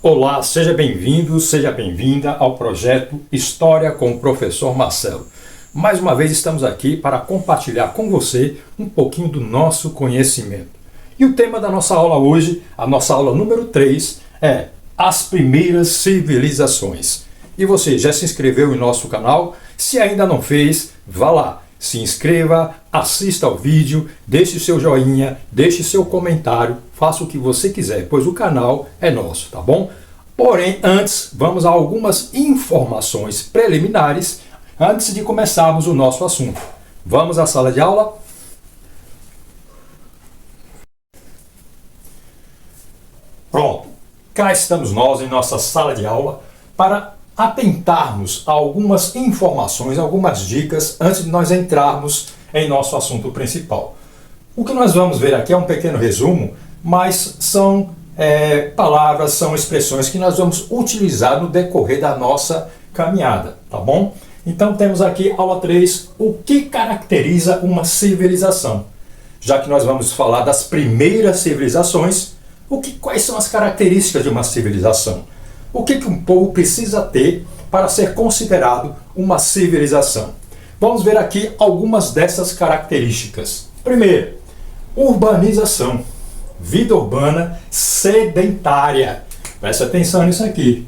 Olá, seja bem-vindo, seja bem-vinda ao projeto História com o Professor Marcelo. Mais uma vez estamos aqui para compartilhar com você um pouquinho do nosso conhecimento. E o tema da nossa aula hoje, a nossa aula número 3, é As Primeiras Civilizações. E você já se inscreveu em nosso canal? Se ainda não fez, vá lá, se inscreva, assista ao vídeo, deixe seu joinha, deixe seu comentário, faça o que você quiser, pois o canal é nosso, tá bom? Porém, antes, vamos a algumas informações preliminares antes de começarmos o nosso assunto. Vamos à sala de aula? Pronto, cá estamos nós em nossa sala de aula para atentarmos a algumas informações, algumas dicas antes de nós entrarmos em nosso assunto principal. O que nós vamos ver aqui é um pequeno resumo, mas são palavras, são expressões que nós vamos utilizar no decorrer da nossa caminhada, tá bom? Então temos aqui, aula 3, o que caracteriza uma civilização. Já que nós vamos falar das primeiras civilizações, quais são as características de uma civilização? O que um povo precisa ter para ser considerado uma civilização? Vamos ver aqui algumas dessas características. Primeiro, urbanização. Vida urbana sedentária. Preste atenção nisso aqui.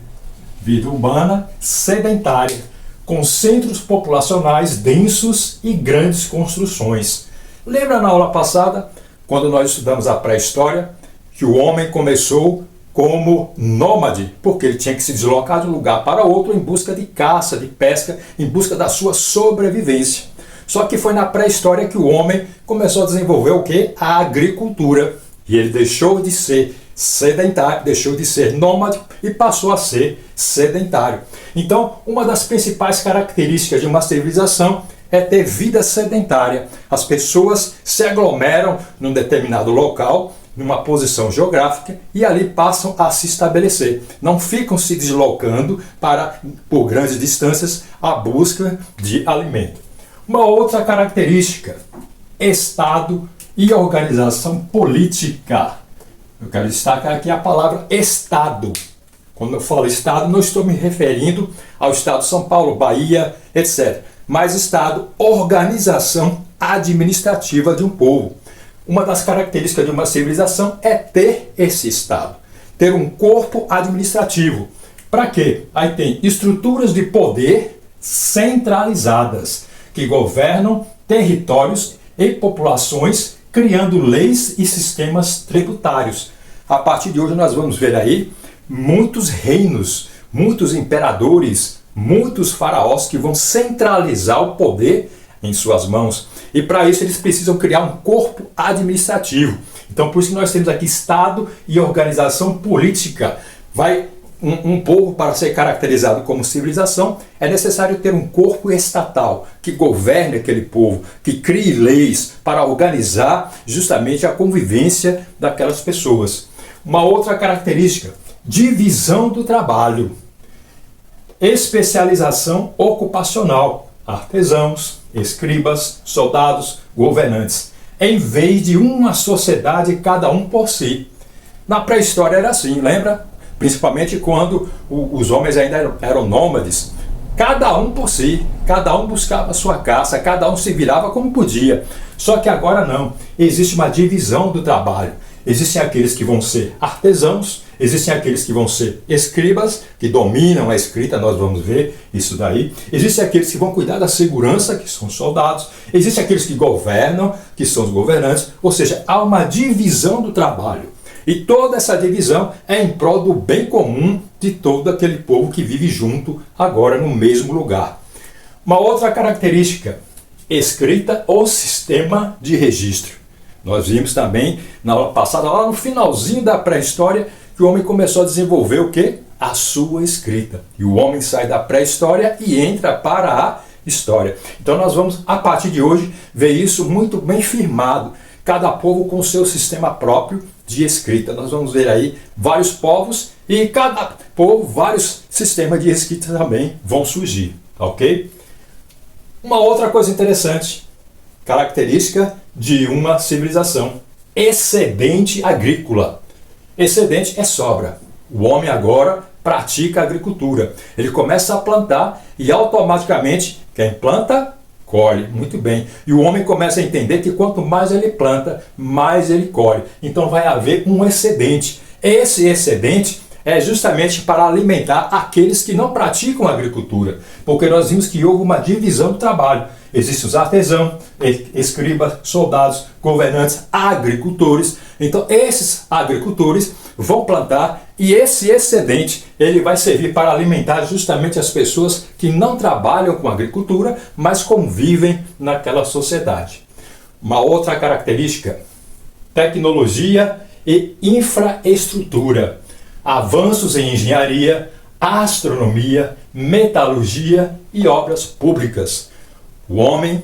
Vida urbana sedentária, com centros populacionais densos e grandes construções. Lembra na aula passada, quando nós estudamos a pré-história, que o homem começou como nômade, porque ele tinha que se deslocar de um lugar para outro em busca de caça, de pesca, em busca da sua sobrevivência. Só que foi na pré-história que o homem começou a desenvolver o quê? A agricultura. E ele deixou de ser sedentário, deixou de ser nômade e passou a ser sedentário. Então, uma das principais características de uma civilização é ter vida sedentária. As pessoas se aglomeram num determinado local, numa posição geográfica, e ali passam a se estabelecer. Não ficam se deslocando por grandes distâncias à busca de alimento. Uma outra característica, Estado e organização política. Eu quero destacar aqui a palavra Estado. Quando eu falo Estado, não estou me referindo ao Estado de São Paulo, Bahia, etc. Mas Estado, organização administrativa de um povo. Uma das características de uma civilização é ter esse Estado, ter um corpo administrativo. Para quê? Aí tem estruturas de poder centralizadas, que governam territórios e populações, criando leis e sistemas tributários. A partir de hoje nós vamos ver aí muitos reinos, muitos imperadores, muitos faraós que vão centralizar o poder em suas mãos. E para isso eles precisam criar um corpo administrativo. Então por isso que nós temos aqui Estado e organização política. Um povo, para ser caracterizado como civilização, é necessário ter um corpo estatal que governe aquele povo, que crie leis para organizar justamente a convivência daquelas pessoas. Uma outra característica, divisão do trabalho. Especialização ocupacional. Artesãos, escribas, soldados, governantes, em vez de uma sociedade cada um por si. Na pré-história era assim, lembra? Principalmente quando os homens ainda eram nômades. Cada um por si, cada um buscava a sua caça, cada um se virava como podia. Só que agora não, existe uma divisão do trabalho. Existem aqueles que vão ser artesãos, existem aqueles que vão ser escribas, que dominam a escrita, nós vamos ver isso daí. Existem aqueles que vão cuidar da segurança, que são os soldados. Existem aqueles que governam, que são os governantes. Ou seja, há uma divisão do trabalho. E toda essa divisão é em prol do bem comum de todo aquele povo que vive junto, agora no mesmo lugar. Uma outra característica, escrita ou sistema de registro. Nós vimos também na aula passada, lá no finalzinho da pré-história, que o homem começou a desenvolver o quê? A sua escrita. E o homem sai da pré-história e entra para a história. Então nós vamos, a partir de hoje, ver isso muito bem firmado. Cada povo com o seu sistema próprio de escrita. Nós vamos ver aí vários povos e cada povo, vários sistemas de escrita também vão surgir, ok? Uma outra coisa interessante, característica de uma civilização, excedente agrícola. Excedente é sobra. O homem agora pratica a agricultura. Ele começa a plantar e automaticamente quem planta, colhe. Muito bem. E o homem começa a entender que quanto mais ele planta, mais ele colhe. Então vai haver um excedente. Esse excedente é justamente para alimentar aqueles que não praticam a agricultura. Porque nós vimos que houve uma divisão do trabalho. Existem os artesãos, escribas, soldados, governantes, agricultores. Então esses agricultores vão plantar e esse excedente ele vai servir para alimentar justamente as pessoas que não trabalham com agricultura, mas convivem naquela sociedade. Uma outra característica, tecnologia e infraestrutura. Avanços em engenharia, astronomia, metalurgia e obras públicas. O homem,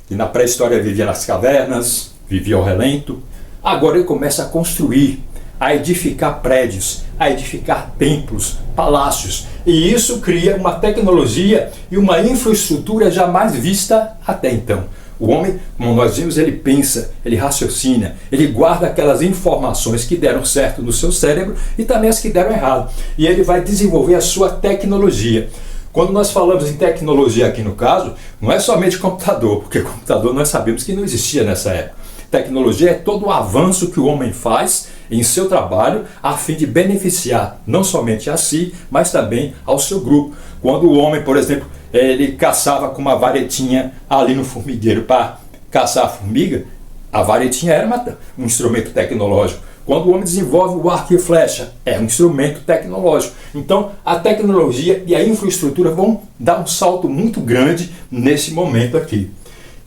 que na pré-história vivia nas cavernas, vivia ao relento, agora ele começa a construir, a edificar prédios, a edificar templos, palácios. E isso cria uma tecnologia e uma infraestrutura jamais vista até então. O homem, como nós vimos, ele pensa, ele raciocina, ele guarda aquelas informações que deram certo no seu cérebro e também as que deram errado. E ele vai desenvolver a sua tecnologia. Quando nós falamos em tecnologia aqui no caso, não é somente computador, porque computador nós sabemos que não existia nessa época. Tecnologia é todo o avanço que o homem faz em seu trabalho a fim de beneficiar não somente a si, mas também ao seu grupo. Quando o homem, por exemplo, ele caçava com uma varetinha ali no formigueiro para caçar a formiga, a varetinha era um instrumento tecnológico. Quando o homem desenvolve o arco e flecha, é um instrumento tecnológico. Então, a tecnologia e a infraestrutura vão dar um salto muito grande nesse momento aqui.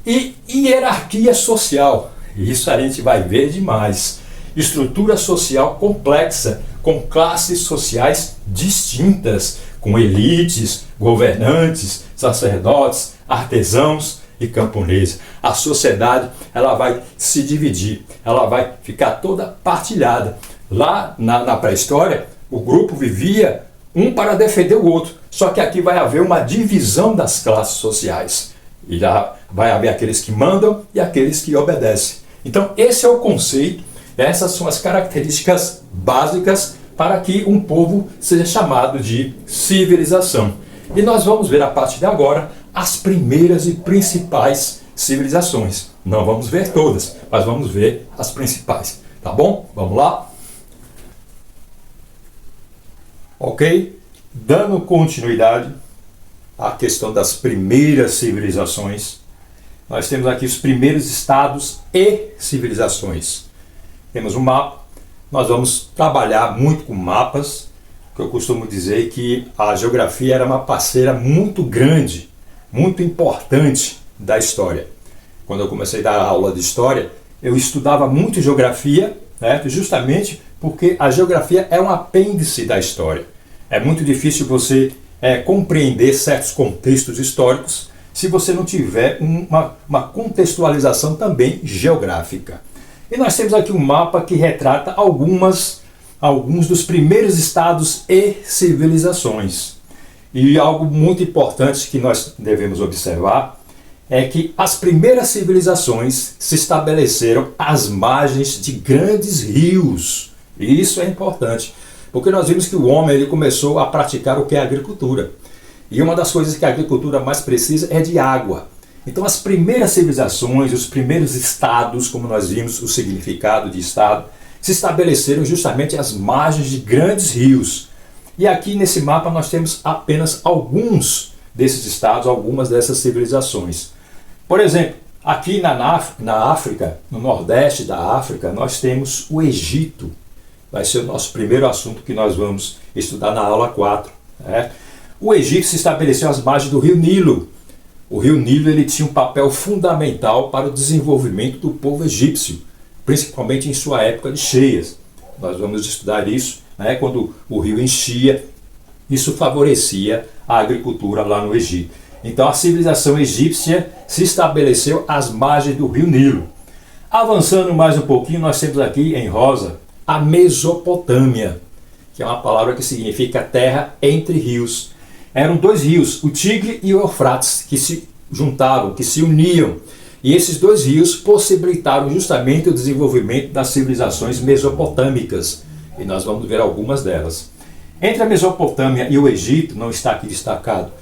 E hierarquia social, isso a gente vai ver demais. Estrutura social complexa, com classes sociais distintas, com elites, governantes, sacerdotes, artesãos e camponeses. A sociedade ela vai se dividir, ela vai ficar toda partilhada. Lá na pré-história, o grupo vivia um para defender o outro, só que aqui vai haver uma divisão das classes sociais. E já vai haver aqueles que mandam e aqueles que obedecem. Então esse é o conceito, essas são as características básicas para que um povo seja chamado de civilização. E nós vamos ver a partir de agora as primeiras e principais civilizações. Não vamos ver todas, mas vamos ver as principais. Tá bom? Vamos lá? Ok? Dando continuidade à questão das primeiras civilizações, nós temos aqui os primeiros estados e civilizações. Temos um mapa. Nós vamos trabalhar muito com mapas, que eu costumo dizer que a geografia era uma parceira muito grande, muito importante da história. Quando eu comecei a dar aula de história, eu estudava muito geografia, né, justamente porque a geografia é um apêndice da história. É muito difícil você compreender certos contextos históricos se você não tiver uma contextualização também geográfica. E nós temos aqui um mapa que retrata alguns dos primeiros estados e civilizações. E algo muito importante que nós devemos observar é que as primeiras civilizações se estabeleceram às margens de grandes rios. E isso é importante, porque nós vimos que o homem ele começou a praticar o que é a agricultura. E uma das coisas que a agricultura mais precisa é de água. Então as primeiras civilizações, os primeiros estados, como nós vimos o significado de estado, se estabeleceram justamente às margens de grandes rios. E aqui nesse mapa nós temos apenas alguns desses estados, algumas dessas civilizações. Por exemplo, aqui na África, no nordeste da África, nós temos o Egito. Vai ser o nosso primeiro assunto que nós vamos estudar na aula 4. Né? O Egito se estabeleceu às margens do rio Nilo. O rio Nilo ele tinha um papel fundamental para o desenvolvimento do povo egípcio, principalmente em sua época de cheias. Nós vamos estudar isso, né? Quando o rio enchia, isso favorecia a agricultura lá no Egito. Então a civilização egípcia se estabeleceu às margens do rio Nilo. Avançando mais um pouquinho, nós temos aqui em rosa a Mesopotâmia, que é uma palavra que significa terra entre rios. Eram dois rios, o Tigre e o Eufrates, que se juntavam, que se uniam. E esses dois rios possibilitaram justamente o desenvolvimento das civilizações mesopotâmicas, e nós vamos ver algumas delas. Entre a Mesopotâmia e o Egito, não está aqui destacado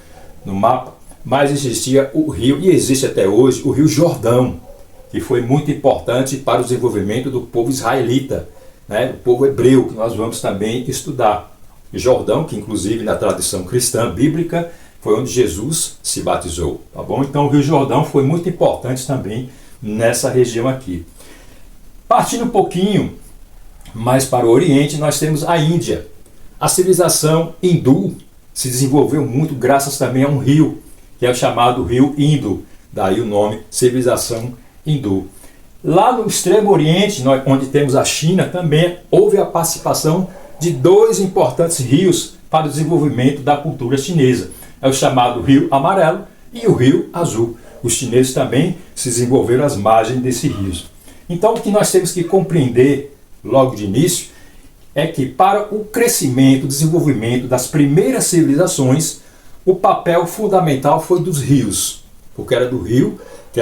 no mapa, mas existia o rio, e existe até hoje, o rio Jordão, que foi muito importante para o desenvolvimento do povo israelita, né? O povo hebreu, que nós vamos também estudar. O Jordão, que inclusive na tradição cristã bíblica, foi onde Jesus se batizou, tá bom? Então o rio Jordão foi muito importante também nessa região aqui. Partindo um pouquinho mais para o Oriente, nós temos a Índia. A civilização hindu se desenvolveu muito graças também a um rio, que é o chamado rio Indo, daí o nome civilização hindu. Lá no extremo oriente, onde temos a China, também houve a participação de dois importantes rios para o desenvolvimento da cultura chinesa. É o chamado Rio Amarelo e o Rio Azul. Os chineses também se desenvolveram às margens desses rios. Então o que nós temos que compreender logo de início é que para o crescimento, o desenvolvimento das primeiras civilizações, o papel fundamental foi dos rios, porque era do rio que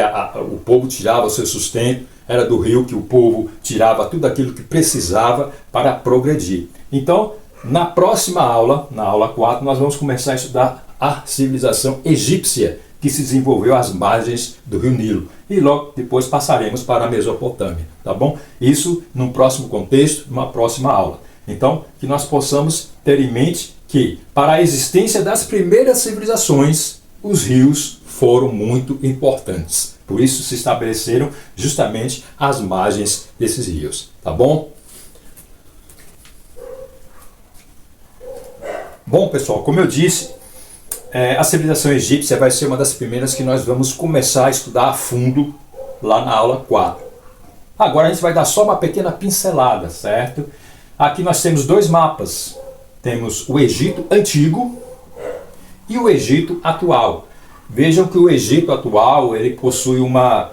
o povo tirava o seu sustento, era do rio que o povo tirava tudo aquilo que precisava para progredir. Então, na próxima aula, na aula 4, nós vamos começar a estudar a civilização egípcia, que se desenvolveu às margens do rio Nilo. E logo depois passaremos para a Mesopotâmia, tá bom? Isso num próximo contexto, numa próxima aula. Então, que nós possamos ter em mente que, para a existência das primeiras civilizações, os rios foram muito importantes. Por isso se estabeleceram justamente as margens desses rios, tá bom? Bom, pessoal, como eu disse, a civilização egípcia vai ser uma das primeiras que nós vamos começar a estudar a fundo lá na aula 4. Agora a gente vai dar só uma pequena pincelada, certo? Aqui nós temos dois mapas. Temos o Egito Antigo e o Egito Atual. Vejam que o Egito atual ele possui uma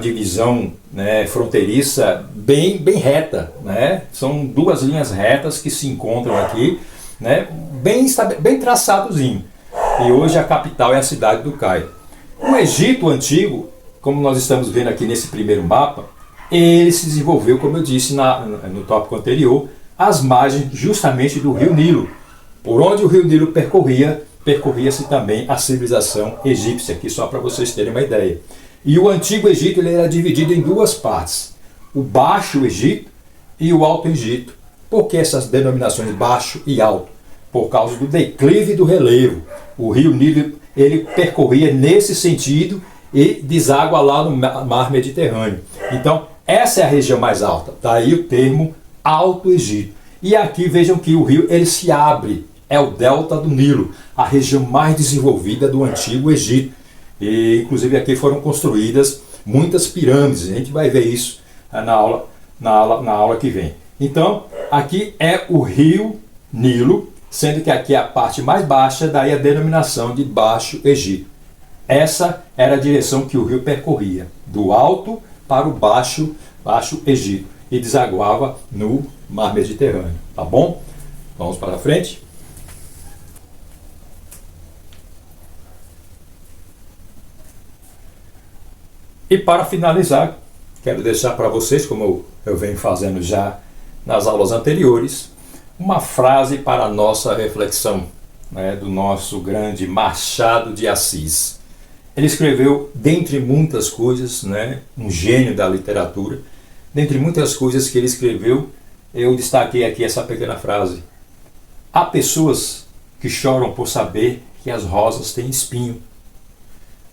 divisão, né, fronteiriça bem reta, né? São duas linhas retas que se encontram aqui, né, bem traçadozinho. E hoje a capital é a cidade do Cairo. O Egito Antigo, como nós estamos vendo aqui nesse primeiro mapa, ele se desenvolveu, como eu disse no tópico anterior, às margens justamente do rio Nilo. Por onde o rio Nilo percorria-se também a civilização egípcia, aqui só para vocês terem uma ideia. E o Antigo Egito ele era dividido em duas partes, o Baixo Egito e o Alto Egito. Por que essas denominações baixo e alto? Por causa do declive do relevo. O rio Nilo ele percorria nesse sentido e deságua lá no mar Mediterrâneo. Então, essa é a região mais alta, daí o termo Alto Egito. E aqui vejam que o rio ele se abre, é o delta do Nilo, a região mais desenvolvida do Antigo Egito. E inclusive aqui foram construídas muitas pirâmides, a gente vai ver isso na aula que vem. Então, aqui é o rio Nilo, sendo que aqui é a parte mais baixa, daí a denominação de Baixo Egito. Essa era a direção que o rio percorria, do Alto para o Baixo Egito, e desaguava no mar Mediterrâneo, tá bom? Vamos para frente. E para finalizar, quero deixar para vocês, como eu venho fazendo já nas aulas anteriores, uma frase para a nossa reflexão, né, do nosso grande Machado de Assis. Ele escreveu, dentre muitas coisas, né, um gênio da literatura, dentre muitas coisas que ele escreveu, eu destaquei aqui essa pequena frase. Há pessoas que choram por saber que as rosas têm espinho.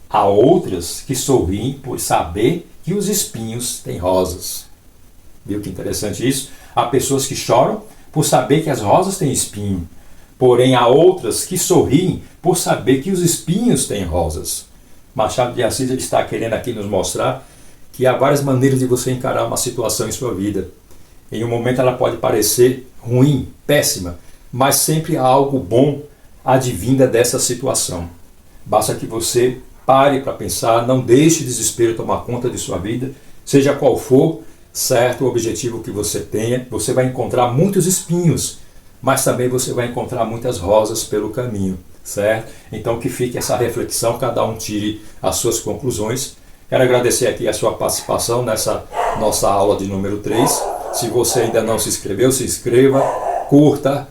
Há outras que sorriem por saber que os espinhos têm rosas. Viu que interessante isso? Há pessoas que choram por saber que as rosas têm espinho. Porém, há outras que sorriem por saber que os espinhos têm rosas. Machado de Assis ele está querendo aqui nos mostrar que há várias maneiras de você encarar uma situação em sua vida. Em um momento ela pode parecer ruim, péssima, mas sempre há algo bom advinda dessa situação. Basta que você pare para pensar, não deixe o desespero tomar conta de sua vida, seja qual for, certo, o objetivo que você tenha, você vai encontrar muitos espinhos, mas também você vai encontrar muitas rosas pelo caminho, certo? Então que fique essa reflexão, cada um tire as suas conclusões. Quero agradecer aqui a sua participação nessa nossa aula de número 3. Se você ainda não se inscreveu, se inscreva, curta,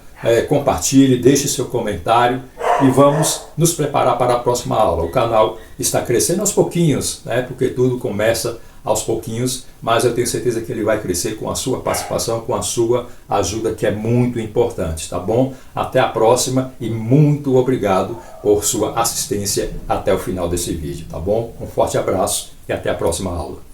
compartilhe, deixe seu comentário e vamos nos preparar para a próxima aula. O canal está crescendo aos pouquinhos, né? Porque tudo começa aos pouquinhos, mas eu tenho certeza que ele vai crescer com a sua participação, com a sua ajuda, que é muito importante, tá bom? Até a próxima e muito obrigado por sua assistência até o final desse vídeo, tá bom? Um forte abraço e até a próxima aula.